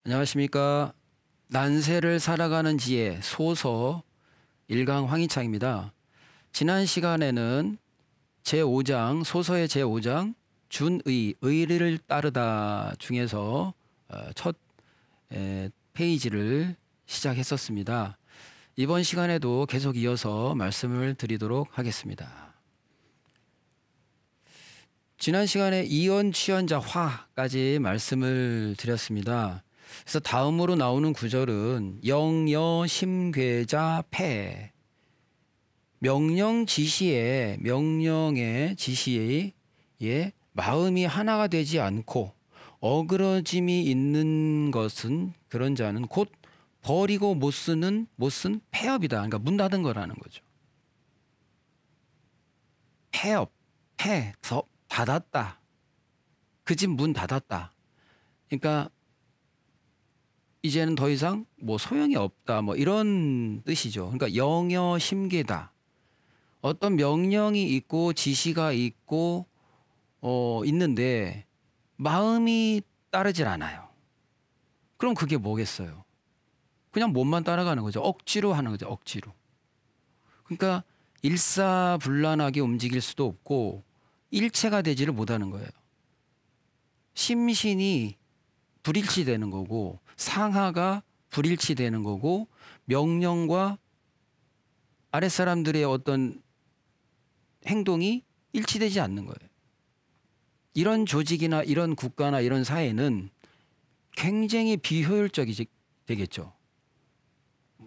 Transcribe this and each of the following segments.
안녕하십니까. 난세를 살아가는 지혜 소서 1강 황희창입니다. 지난 시간에는 제5장 소서의 제5장 준의, 의를 따르다 중에서 첫 페이지를 시작했었습니다. 이번 시간에도 계속 이어서 말씀을 드리도록 하겠습니다. 지난 시간에 이언, 취연자, 화까지 말씀을 드렸습니다. 그래서 다음으로 나오는 구절은 영여, 심괴자, 폐. 명령의 지시에 마음이 하나가 되지 않고 어그러짐이 있는 것은 그런 자는 곧 버리고 못 쓴 폐업이다. 그러니까 문 닫은 거라는 거죠. 폐업, 닫았다. 그 집 문 닫았다. 그러니까 이제는 더 이상 소용이 없다. 이런 뜻이죠. 그러니까 영여 심계다. 어떤 명령이 있고 지시가 있고 있는데 마음이 따르질 않아요. 그럼 그게 뭐겠어요? 그냥 몸만 따라가는 거죠. 억지로 하는 거죠. 억지로. 그러니까 일사불란하게 움직일 수도 없고 일체가 되지를 못하는 거예요. 심신이 불일치되는 거고 상하가 불일치되는 거고 명령과 아랫사람들의 어떤 행동이 일치되지 않는 거예요. 이런 조직이나 이런 국가나 이런 사회는 굉장히 비효율적이 되겠죠.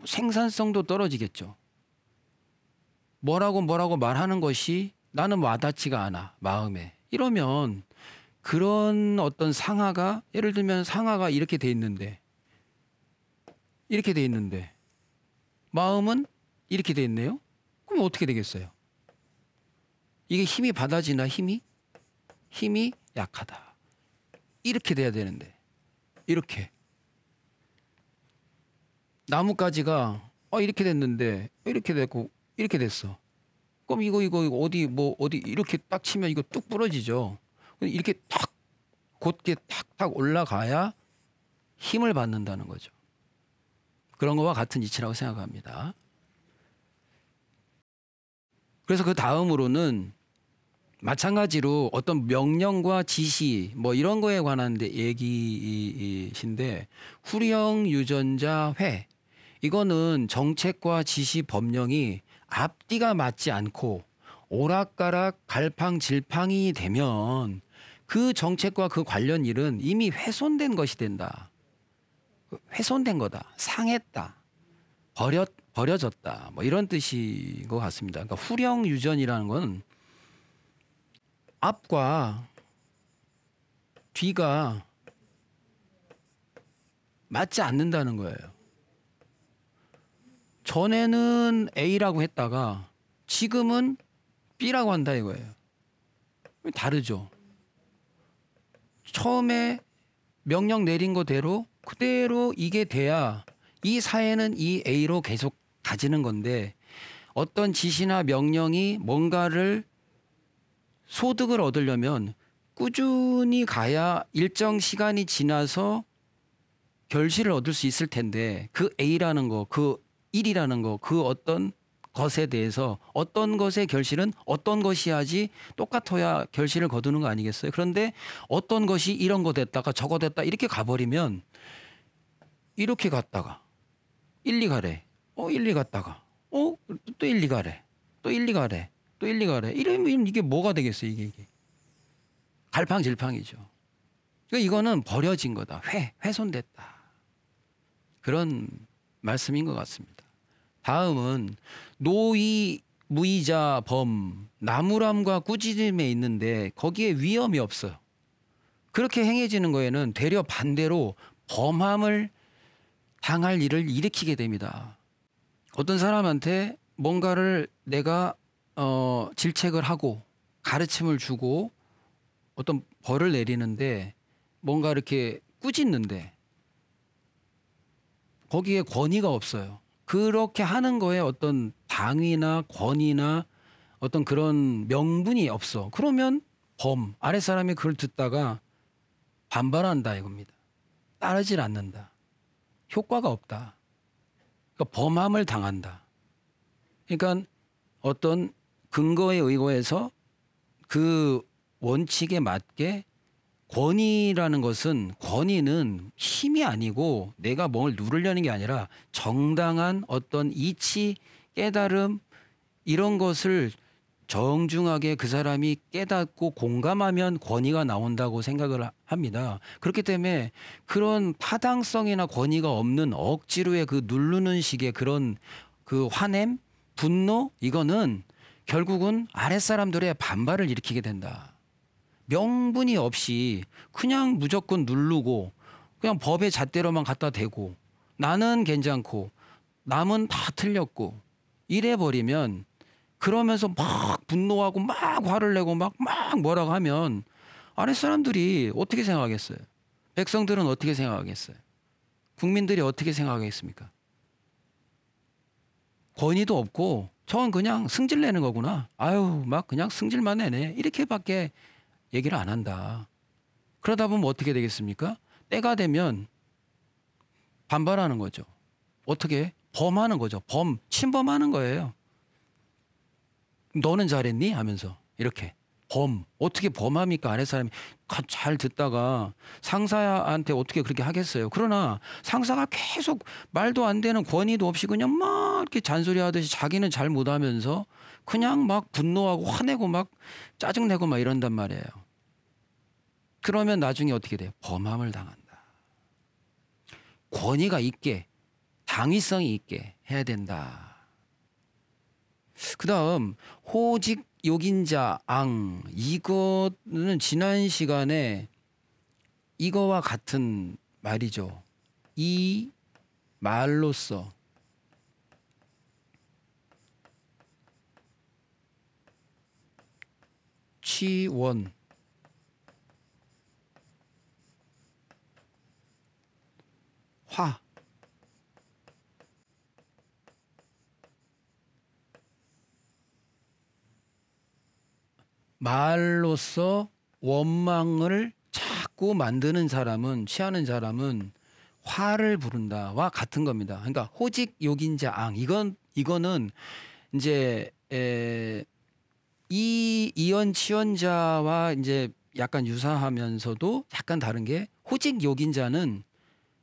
생산성도 떨어지겠죠. 뭐라고 말하는 것이 나는 와닿지가 않아, 마음에. 이러면 그런 어떤 상하가, 예를 들면 상하가 이렇게 돼 있는데 마음은 이렇게 돼 있네요. 그럼 어떻게 되겠어요? 이게 힘이 받아지나? 힘이 약하다. 이렇게 돼야 되는데 이렇게 나뭇가지가 이렇게 됐는데 이렇게 됐고 이렇게 됐어. 그럼 이거 어디 이렇게 딱 치면 이거 뚝 부러지죠. 이렇게 탁 곧게 탁탁 올라가야 힘을 받는다는 거죠. 그런 거와 같은 이치라고 생각합니다. 그래서 그 다음으로는 마찬가지로 어떤 명령과 지시 이런 거에 관한 얘기이신데 후령 유전자 회, 이거는 정책과 지시 법령이 앞뒤가 맞지 않고 오락가락 갈팡질팡이 되면 그 정책과 그 관련 일은 이미 훼손된 것이 된다. 훼손된 거다. 상했다. 버려졌다. 이런 뜻인 것 같습니다. 그러니까 후령 유전이라는 건 앞과 뒤가 맞지 않는다는 거예요. 전에는 A라고 했다가 지금은 B라고 한다 이거예요. 다르죠. 처음에 명령 내린 거대로 그대로 이게 돼야 이 사회는 이 A로 계속 가지는 건데 어떤 지시나 명령이 뭔가를 소득을 얻으려면 꾸준히 가야 일정 시간이 지나서 결실을 얻을 수 있을 텐데 그 A라는 거, 그 1이라는 거, 그 어떤 것에 대해서 어떤 것의 결실은 어떤 것이 야지 똑같아야 결실을 거두는 거 아니겠어요? 그런데 어떤 것이 이런 거 됐다가 저거 됐다 이렇게 가버리면 이렇게 갔다가 1, 2 가래. 1, 2 갔다가 또 1, 2 가래. 또 1, 2 가래. 또 1, 2 가래. 이러면 이게 뭐가 되겠어요? 이게. 갈팡질팡이죠. 그러니까 이거는 버려진 거다. 훼손됐다. 그런 말씀인 것 같습니다. 다음은 노의, 무의자, 범, 나무람과 꾸짖음에 있는데 거기에 위험이 없어요. 그렇게 행해지는 거에는 되려 반대로 범함을 당할 일을 일으키게 됩니다. 어떤 사람한테 뭔가를 내가 질책을 하고 가르침을 주고 어떤 벌을 내리는데 뭔가 이렇게 꾸짖는데 거기에 권위가 없어요. 그렇게 하는 거에 어떤 당위나 권위나 어떤 그런 명분이 없어. 그러면 아랫사람이 그걸 듣다가 반발한다 이겁니다. 따르질 않는다. 효과가 없다. 그러니까 범함을 당한다. 그러니까 어떤 근거에 의거해서 그 원칙에 맞게 권위라는 것은 권위는 힘이 아니고 내가 뭘 누르려는 게 아니라 정당한 어떤 이치, 깨달음 이런 것을 정중하게 그 사람이 깨닫고 공감하면 권위가 나온다고 생각을 합니다. 그렇기 때문에 그런 타당성이나 권위가 없는 억지로의 그 누르는 식의 그런 그 화냄, 분노 이거는 결국은 아랫사람들의 반발을 일으키게 된다. 명분이 없이 그냥 무조건 누르고 그냥 법의 잣대로만 갖다 대고 나는 괜찮고 남은 다 틀렸고 이래 버리면 그러면서 막 분노하고 막 화를 내고 막 뭐라고 하면 아랫사람들이 어떻게 생각하겠어요? 백성들은 어떻게 생각하겠어요? 국민들이 어떻게 생각하겠습니까? 권위도 없고 저건 그냥 승질 내는 거구나. 아유 막 그냥 승질만 내네. 이렇게밖에 얘기를 안 한다. 그러다 보면 어떻게 되겠습니까? 때가 되면 반발하는 거죠. 어떻게? 범하는 거죠. 침범하는 거예요. 너는 잘했니? 하면서 이렇게 어떻게 범합니까? 아랫사람이 잘 듣다가 상사한테 어떻게 그렇게 하겠어요. 그러나 상사가 계속 말도 안 되는 권위도 없이 그냥 막 이렇게 잔소리하듯이 자기는 잘 못하면서 그냥 막 분노하고 화내고 막 짜증내고 막 이런단 말이에요. 그러면 나중에 어떻게 돼요? 범함을 당한다. 권위가 있게 당위성이 있게 해야 된다. 그 다음 호직 욕인자 앙 이거는 지난 시간에 이거와 같은 말이죠. 이 말로써 취원 화 말로써 원망을 자꾸 만드는 사람은 취하는 사람은 화를 부른다와 같은 겁니다. 그러니까 호직 욕인자 앙 이거는 이제 이 이연 치연자와 이제 약간 유사하면서도 약간 다른 게 호직 욕인자는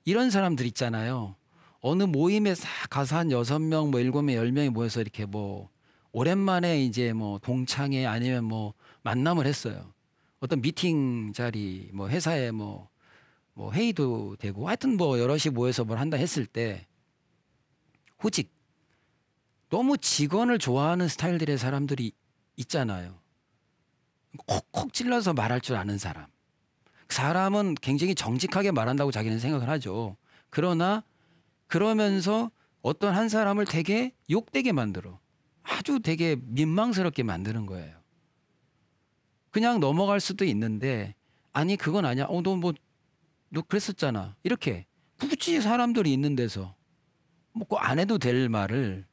이런 사람들 있잖아요. 어느 모임에 싹 가서 한 6명, 뭐 7명, 10명이 모여서 이렇게 뭐 오랜만에 이제 뭐 동창회 아니면 뭐 만남을 했어요. 어떤 미팅 자리, 뭐 회사에 뭐 회의도 되고 하여튼 뭐 여럿이 모여서 뭘 한다 했을 때 호직 너무 직원을 좋아하는 스타일들의 사람들이 있잖아요. 콕콕 찔러서 말할 줄 아는 사람. 그 사람은 굉장히 정직하게 말한다고 자기는 생각을 하죠. 그러나 그러면서 어떤 한 사람을 되게 욕되게 만들어. 아주 되게 민망스럽게 만드는 거예요. 그냥 넘어갈 수도 있는데 아니 그건 아니야. 너 그랬었잖아. 이렇게 굳이 사람들이 있는 데서 뭐 안 해도 될 말을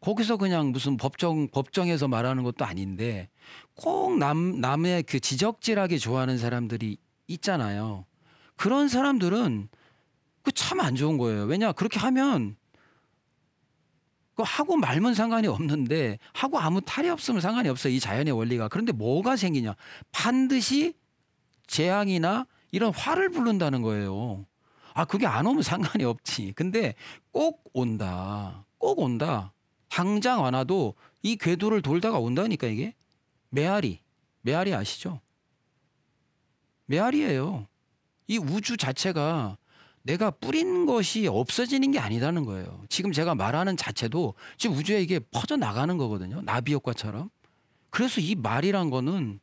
거기서 그냥 무슨 법정에서 말하는 것도 아닌데 꼭 남의 그 지적질하기 좋아하는 사람들이 있잖아요. 그런 사람들은 그 참 안 좋은 거예요. 왜냐 그렇게 하면 그 하고 말면 상관이 없는데 하고 아무 탈이 없으면 상관이 없어요. 이 자연의 원리가. 그런데 뭐가 생기냐? 반드시 재앙이나 이런 화를 부른다는 거예요. 아 그게 안 오면 상관이 없지. 근데 꼭 온다. 꼭 온다. 당장 안 와도 이 궤도를 돌다가 온다니까 이게. 메아리 아시죠? 메아리예요. 이 우주 자체가 내가 뿌린 것이 없어지는 게 아니라는 거예요. 지금 제가 말하는 자체도 지금 우주에 이게 퍼져나가는 거거든요. 나비 효과처럼. 그래서 이 말이란 거는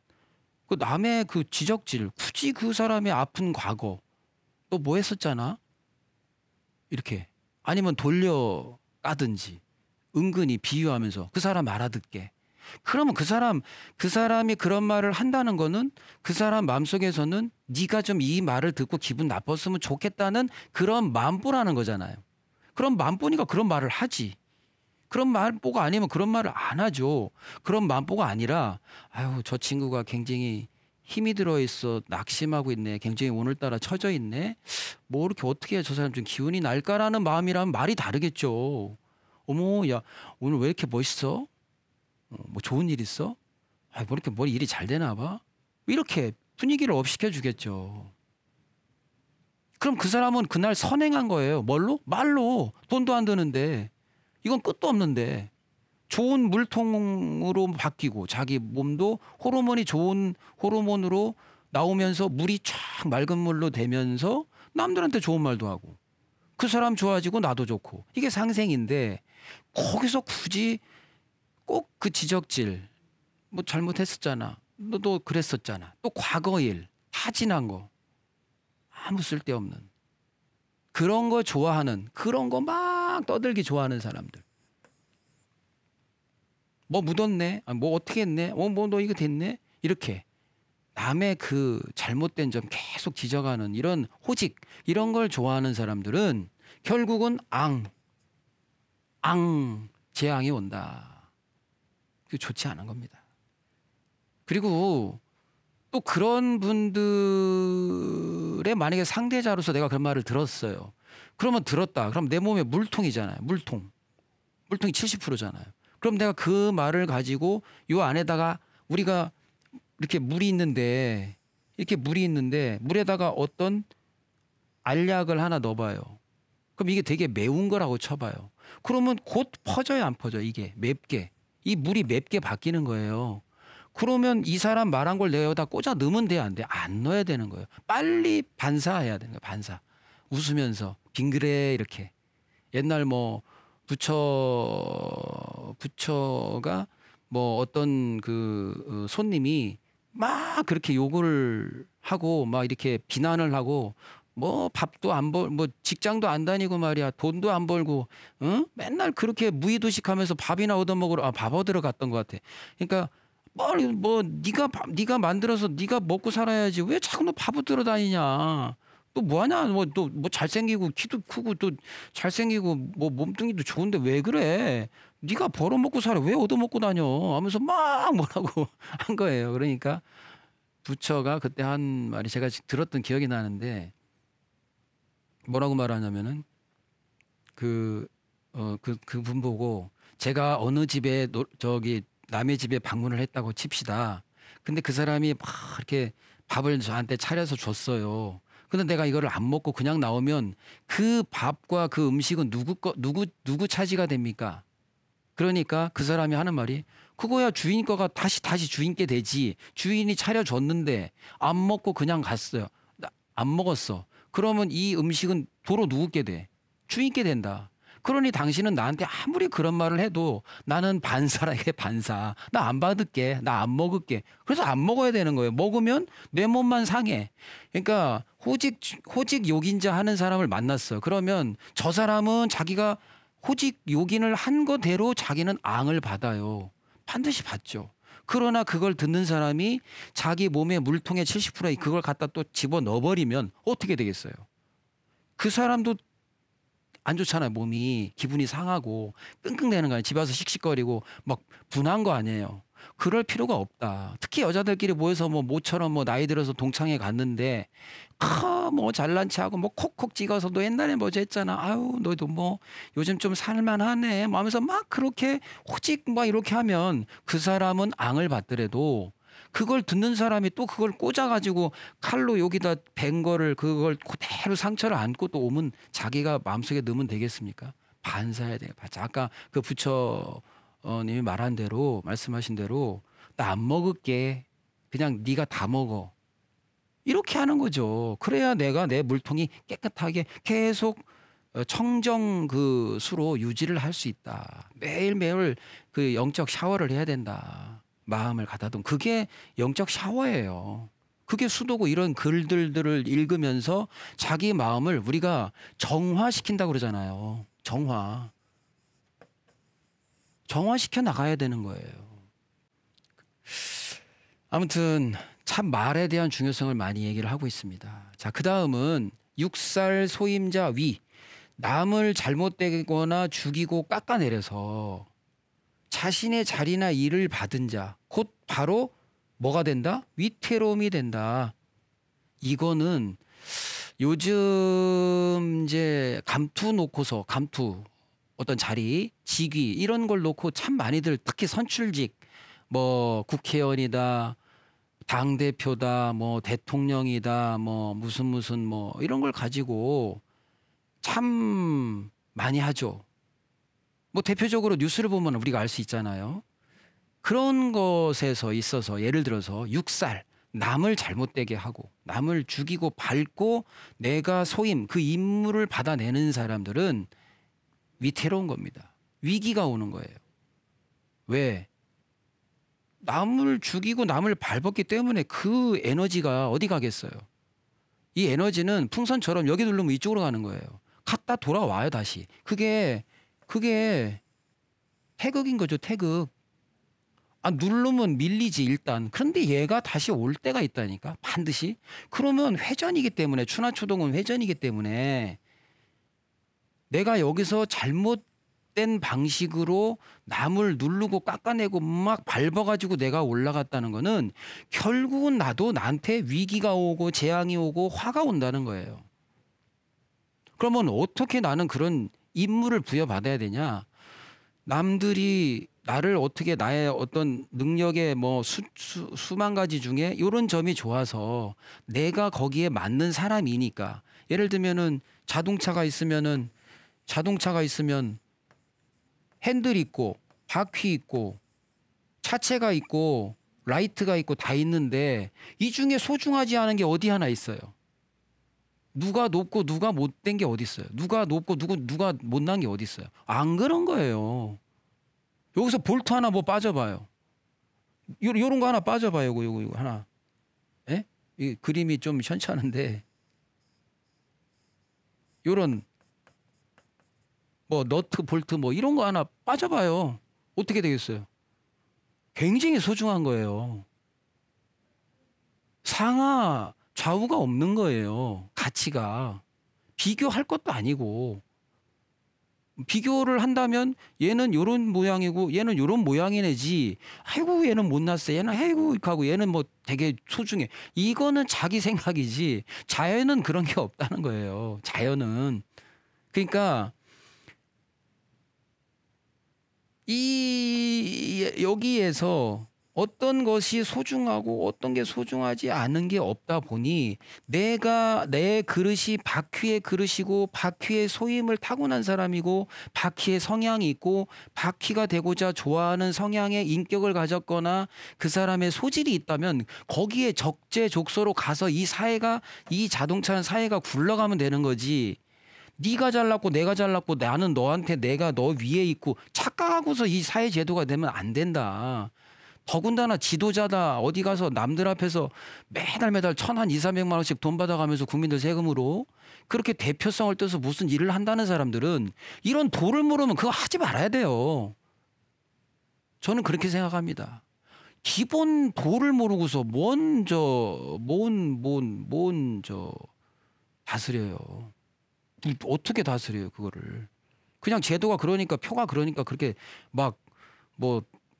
그 남의 그 지적질, 굳이 그 사람의 아픈 과거, 또 뭐 했었잖아? 이렇게. 아니면 돌려 까든지, 은근히 비유하면서 그 사람 알아듣게. 그러면 그 사람이 그런 말을 한다는 거는 그 사람 마음속에서는 네가 좀 이 말을 듣고 기분 나빴으면 좋겠다는 그런 만보라는 거잖아요. 그런 만보니까 그런 말을 하지. 그런 만보가 아니면 그런 말을 안 하죠. 그런 만보가 아니라 아유 저 친구가 굉장히 힘이 들어있어. 낙심하고 있네. 굉장히 오늘따라 처져 있네. 뭐 이렇게 어떻게 해야 저 사람 좀 기운이 날까라는 마음이라면 말이 다르겠죠. 어머, 야, 오늘 왜 이렇게 멋있어? 뭐 좋은 일 있어? 아, 뭐 이렇게 뭐 일이 잘 되나 봐? 이렇게 분위기를 업시켜 주겠죠. 그럼 그 사람은 그날 선행한 거예요. 뭘로? 말로. 돈도 안 드는데. 이건 끝도 없는데. 좋은 물통으로 바뀌고 자기 몸도 호르몬이 좋은 호르몬으로 나오면서 물이 쫙 맑은 물로 되면서 남들한테 좋은 말도 하고 그 사람 좋아지고 나도 좋고 이게 상생인데 거기서 굳이 꼭 그 지적질 뭐 잘못했었잖아. 너도 그랬었잖아. 또 과거 일 다 지난 거 아무 쓸데없는 그런 거 좋아하는 그런 거 막 떠들기 좋아하는 사람들. 뭐 묻었네. 뭐 어떻게 했네. 뭐 너 이거 됐네. 이렇게 남의 그 잘못된 점 계속 지적하는 이런 호직 이런 걸 좋아하는 사람들은 결국은 재앙이 온다. 그게 좋지 않은 겁니다. 그리고 또 그런 분들의 만약에 상대자로서 내가 그런 말을 들었어요. 그러면 들었다. 그럼 내 몸에 물통이잖아요. 물통이 70%잖아요. 그럼 내가 그 말을 가지고 요 안에다가 우리가 이렇게 물이 있는데 물에다가 어떤 알약을 하나 넣어봐요. 그럼 이게 되게 매운 거라고 쳐봐요. 그러면 곧 퍼져요, 안 퍼져? 이게 맵게. 이 물이 맵게 바뀌는 거예요. 그러면 이 사람 말한 걸 내가 여기다 꽂아 넣으면 돼요, 안 돼? 안 넣어야 되는 거예요. 빨리 반사해야 되는 거예요, 반사. 웃으면서 빙그레 이렇게. 옛날 뭐 부처가 뭐 어떤 그 손님이 막 그렇게 욕을 하고 막 이렇게 비난을 하고 뭐 밥도 안 벌, 뭐 직장도 안 다니고 말이야 돈도 안 벌고 응? 맨날 그렇게 무의도식하면서 밥이나 얻어먹으러 밥 얻으러 갔던 것 같아. 그러니까 뭐 네가 만들어서 네가 먹고 살아야지 왜 자꾸 너 밥 얻으러 다니냐. 또 뭐하냐 또 뭐 잘생기고 키도 크고 또 잘생기고 뭐 몸뚱이도 좋은데 왜 그래 네가 벌어먹고 살아 왜 얻어먹고 다녀 하면서 막 뭐라고 한 거예요. 그러니까 부처가 그때 한 말이 제가 들었던 기억이 나는데 뭐라고 말하냐면은 그분 보고 제가 어느 집에 남의 집에 방문을 했다고 칩시다. 근데 그 사람이 막 이렇게 밥을 저한테 차려서 줬어요. 근데 내가 이거를 안 먹고 그냥 나오면 그 밥과 그 음식은 누구 차지가 됩니까? 그러니까 그 사람이 하는 말이 그거야 주인 거가 다시 주인께 되지. 주인이 차려줬는데 안 먹고 그냥 갔어요. 안 먹었어. 그러면 이 음식은 도로 누구께 돼? 주인께 된다. 그러니 당신은 나한테 아무리 그런 말을 해도 나는 반사라 이게 반사. 나 안 받을게. 나 안 먹을게. 그래서 안 먹어야 되는 거예요. 먹으면 내 몸만 상해. 그러니까 호직 욕인자 하는 사람을 만났어요. 그러면 저 사람은 자기가 호직 욕인을 한 거대로 자기는 앙을 받아요. 반드시 받죠. 그러나 그걸 듣는 사람이 자기 몸의 물통의 70%에 그걸 갖다 또 집어 넣어버리면 어떻게 되겠어요? 그 사람도 안 좋잖아요. 몸이 기분이 상하고 끙끙대는 거 아니에요. 집에 와서 씩씩거리고 막 분한 거 아니에요. 그럴 필요가 없다. 특히 여자들끼리 모여서 뭐 모처럼 뭐 나이 들어서 동창회 갔는데 뭐 잘난 체하고 뭐 콕콕 찍어서 너 옛날에 뭐지 했잖아. 아유 너도 뭐 요즘 좀 살만하네. 뭐 하면서 막 그렇게 호직 막 이렇게 하면 그 사람은 앙을 받더라도 그걸 듣는 사람이 또 그걸 꽂아가지고 칼로 여기다 벤 거를 그걸 그대로 상처를 안고 또 오면 자기가 마음속에 넣으면 되겠습니까? 반사해야 돼요. 아까 그 부처님이 말씀하신 대로 나 안 먹을게. 그냥 네가 다 먹어. 이렇게 하는 거죠. 그래야 내가 내 물통이 깨끗하게 계속 청정 그 수로 유지를 할 수 있다. 매일매일 그 영적 샤워를 해야 된다. 마음을 가다듬. 그게 영적 샤워예요. 그게 수도고 이런 글들을 읽으면서 자기 마음을 우리가 정화시킨다고 그러잖아요. 정화시켜 나가야 되는 거예요. 아무튼 참 말에 대한 중요성을 많이 얘기를 하고 있습니다. 자, 그다음은 6살 소임자 위. 남을 잘못되거나 죽이고 깎아내려서 자신의 자리나 일을 받은 자, 곧 바로 뭐가 된다? 위태로움이 된다. 이거는 요즘 이제 감투 놓고서 감투 어떤 자리, 직위 이런 걸 놓고 참 많이들 특히 선출직 뭐 국회의원이다, 당 대표다, 뭐 대통령이다, 뭐 무슨 뭐 이런 걸 가지고 참 많이 하죠. 뭐 대표적으로 뉴스를 보면 우리가 알 수 있잖아요. 그런 것에서 있어서 예를 들어서 육살, 남을 잘못되게 하고 남을 죽이고 밟고 내가 소임 그 임무를 받아내는 사람들은 위태로운 겁니다. 위기가 오는 거예요. 왜? 남을 죽이고 남을 밟았기 때문에 그 에너지가 어디 가겠어요? 이 에너지는 풍선처럼 여기 누르면 이쪽으로 가는 거예요. 갔다 돌아와요, 다시. 그게 태극인 거죠, 태극. 아, 누르면 밀리지, 일단. 그런데 얘가 다시 올 때가 있다니까, 반드시. 그러면 회전이기 때문에, 추나초동은 회전이기 때문에 내가 여기서 잘못된 방식으로 남을 누르고 깎아내고 막 밟아가지고 내가 올라갔다는 거는 결국은 나도 나한테 위기가 오고 재앙이 오고 화가 온다는 거예요. 그러면 어떻게 나는 그런 임무를 부여받아야 되냐? 남들이 나를 어떻게 나의 어떤 능력의 뭐 수만 가지 중에 이런 점이 좋아서 내가 거기에 맞는 사람이니까 예를 들면은 자동차가 있으면 핸들 있고 바퀴 있고 차체가 있고 라이트가 있고 다 있는데 이 중에 소중하지 않은 게 어디 하나 있어요. 누가 높고 누가 못된 게 어디 있어요. 누가 높고 누가 못난 게 어디 있어요. 안 그런 거예요. 여기서 볼트 하나 뭐 빠져봐요. 요런 거 하나 빠져봐요. 요거 하나. 예? 이 그림이 좀 현찮은데 요런 뭐 너트 볼트 뭐 이런 거 하나 빠져봐요. 어떻게 되겠어요? 굉장히 소중한 거예요. 상하 좌우가 없는 거예요. 가치가. 비교할 것도 아니고. 비교를 한다면 얘는 요런 모양이고 얘는 요런 모양이네지. 아이고 얘는 못났어. 얘는 아이고 하고 얘는 뭐 되게 소중해. 이거는 자기 생각이지. 자연은 그런 게 없다는 거예요. 자연은. 그러니까 여기에서 어떤 것이 소중하고 어떤 게 소중하지 않은 게 없다 보니 내가 내 그릇이 바퀴의 그릇이고 바퀴의 소임을 타고난 사람이고 바퀴의 성향이 있고 바퀴가 되고자 좋아하는 성향의 인격을 가졌거나 그 사람의 소질이 있다면 거기에 적재적소로 가서 이 자동차는 사회가 굴러가면 되는 거지. 네가 잘났고 내가 잘났고 나는 너한테 내가 너 위에 있고 착각하고서 이 사회 제도가 되면 안 된다. 더군다나 지도자다 어디 가서 남들 앞에서 매달 200~300만 원씩 돈 받아가면서 국민들 세금으로 그렇게 대표성을 떠서 무슨 일을 한다는 사람들은 이런 도를 모르면 그거 하지 말아야 돼요. 저는 그렇게 생각합니다. 기본 도를 모르고서 뭔 다스려요. 어떻게 다스려요 그거를. 그냥 제도가 그러니까 표가 그러니까 그렇게 막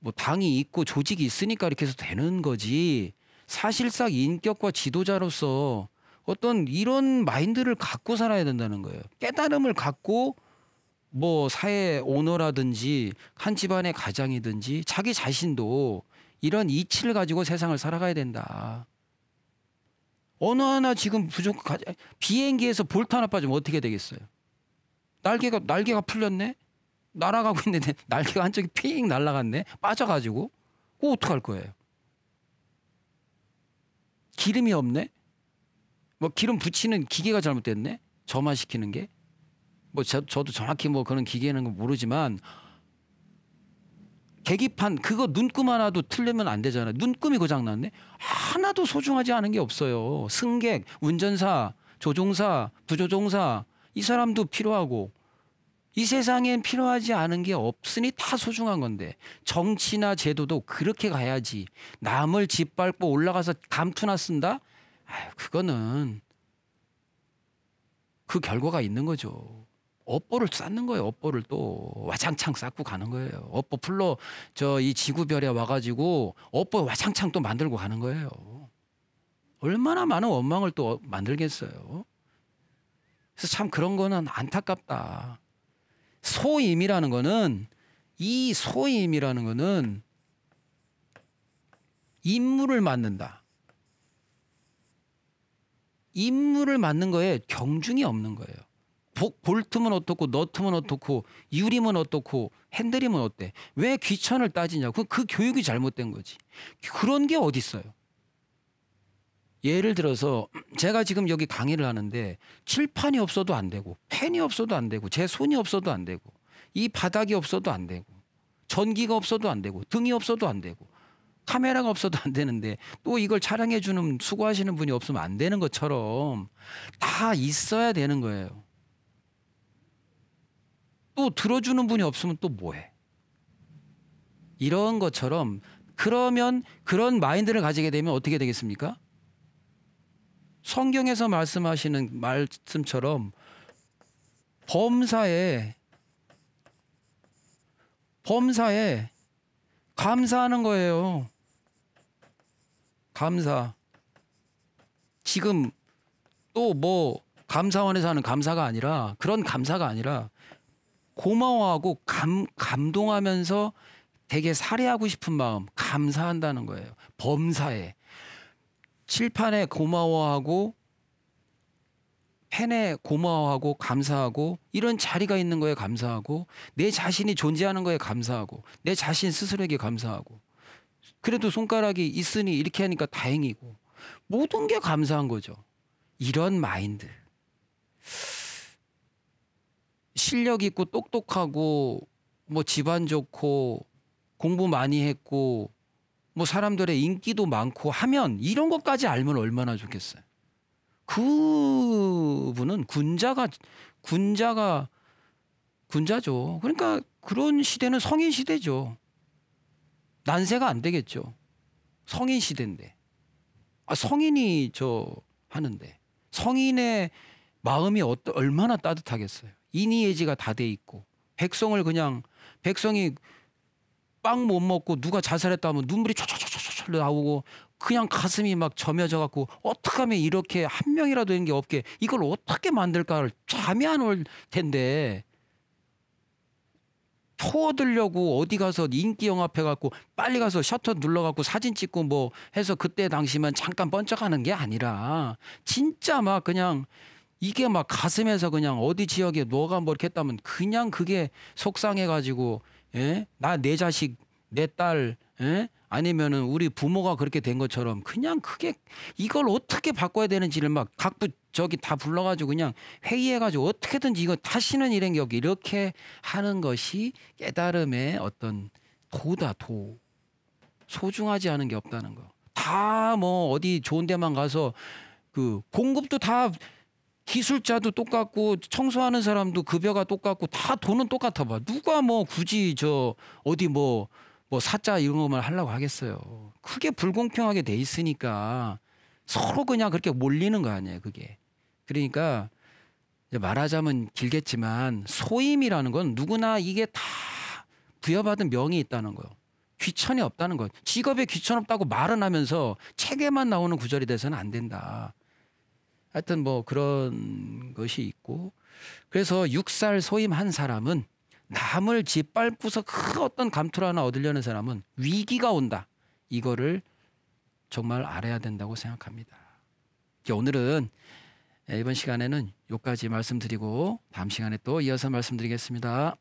뭐 당이 있고 조직이 있으니까 이렇게 해서 되는 거지. 사실상 인격과 지도자로서 어떤 이런 마인드를 갖고 살아야 된다는 거예요. 깨달음을 갖고 뭐 사회 오너라든지 한 집안의 가장이든지 자기 자신도 이런 이치를 가지고 세상을 살아가야 된다. 어느 하나 지금 비행기에서 볼트 하나 빠지면 어떻게 되겠어요? 날개가 풀렸네? 날아가고 있는데 날개가 한쪽이 핑 날아갔네? 빠져가지고 그거 어떡할 거예요? 기름이 없네? 뭐 기름 붙이는 기계가 잘못됐네? 점화시키는 게? 뭐 저도 정확히 뭐 그런 기계는 모르지만 계기판 그거 눈금 하나도 틀리면 안 되잖아요. 눈금이 고장났네? 하나도 소중하지 않은 게 없어요. 승객, 운전사, 조종사, 부조종사 이 사람도 필요하고 이 세상엔 필요하지 않은 게 없으니 다 소중한 건데 정치나 제도도 그렇게 가야지. 남을 짓밟고 올라가서 감투나 쓴다? 아유, 그거는 그 결과가 있는 거죠. 업보를 쌓는 거예요. 업보를 또 와장창 쌓고 가는 거예요. 업보 풀로 이 지구별에 와가지고 업보 와장창 또 만들고 가는 거예요. 얼마나 많은 원망을 또 만들겠어요. 그래서 참 그런 거는 안타깝다. 소임이라는 거는 임무를 맡는다. 임무를 맡는 거에 경중이 없는 거예요. 볼트면 어떻고 너트면 어떻고 유리면 어떻고 핸들이면 어때? 왜 귀천을 따지냐고. 그 교육이 잘못된 거지. 그런 게 어디 있어요. 예를 들어서 제가 지금 여기 강의를 하는데 칠판이 없어도 안 되고 펜이 없어도 안 되고 제 손이 없어도 안 되고 이 바닥이 없어도 안 되고 전기가 없어도 안 되고 등이 없어도 안 되고 카메라가 없어도 안 되는데 또 이걸 촬영해 주는 수고하시는 분이 없으면 안 되는 것처럼 다 있어야 되는 거예요. 또 들어주는 분이 없으면 또 뭐해? 이런 것처럼 그러면 그런 마인드를 가지게 되면 어떻게 되겠습니까? 성경에서 말씀하시는 말씀처럼 범사에 감사하는 거예요. 감사. 지금 또 뭐 감사원에서 하는 감사가 아니라 그런 감사가 아니라 고마워하고 감동하면서 되게 살해하고 싶은 마음 감사한다는 거예요. 범사에. 칠판에 고마워하고 펜에 고마워하고 감사하고 이런 자리가 있는 거에 감사하고 내 자신이 존재하는 거에 감사하고 내 자신 스스로에게 감사하고 그래도 손가락이 있으니 이렇게 하니까 다행이고 모든 게 감사한 거죠. 이런 마인드. 실력 있고 똑똑하고 뭐 집안 좋고 공부 많이 했고 뭐 사람들의 인기도 많고 하면 이런 것까지 알면 얼마나 좋겠어요. 그분은 군자죠. 그러니까 그런 시대는 성인 시대죠. 난세가 안 되겠죠. 성인 시대인데. 성인이 하는데. 성인의 마음이 얼마나 따뜻하겠어요. 인의예지가 다 돼 있고 백성이 빵 못 먹고 누가 자살했다 하면 눈물이 촤촤촤촤 나오고 그냥 가슴이 막 점여져 갖고 어떻게 하면 이렇게 한 명이라도 있는 게 없게 이걸 어떻게 만들까를 잠이 안 올 텐데 표 얻으려고 어디 가서 인기 영합해 갖고 빨리 가서 셔터 눌러 갖고 사진 찍고 뭐 해서 그때 당시만 잠깐 번쩍하는 게 아니라 진짜 막 그냥 이게 막 가슴에서 그냥 어디 지역에 뭐가 뭐 이렇게 했다면 그냥 그게 속상해 가지고 나 내 자식 내 딸 아니면은 우리 부모가 그렇게 된 것처럼 그냥 그게 이걸 어떻게 바꿔야 되는지를 막 각부 저기 다 불러가지고 그냥 회의해가지고 어떻게든지 이거 다시는 이런 게 없게 이렇게 하는 것이 깨달음의 어떤 도다. 소중하지 않은 게 없다는 거. 다 뭐 어디 좋은 데만 가서 그 공급도 다 기술자도 똑같고 청소하는 사람도 급여가 똑같고 다 돈은 똑같아 봐. 누가 뭐 굳이 어디 뭐 사자 이런 것만 하려고 하겠어요. 크게 불공평하게 돼 있으니까 서로 그냥 그렇게 몰리는 거 아니에요, 그게. 그러니까 이제 말하자면 길겠지만 소임이라는 건 누구나 이게 다 부여받은 명이 있다는 거예요. 귀천이 없다는 거. 직업에 귀천 없다고 말은 하면서 책에만 나오는 구절이 돼서는 안 된다. 하여튼 뭐 그런 것이 있고 그래서 6살 소임한 사람은 남을 짓밟고서 그 어떤 감투를 하나 얻으려는 사람은 위기가 온다. 이거를 정말 알아야 된다고 생각합니다. 오늘은 이번 시간에는 여기까지 말씀드리고 다음 시간에 또 이어서 말씀드리겠습니다.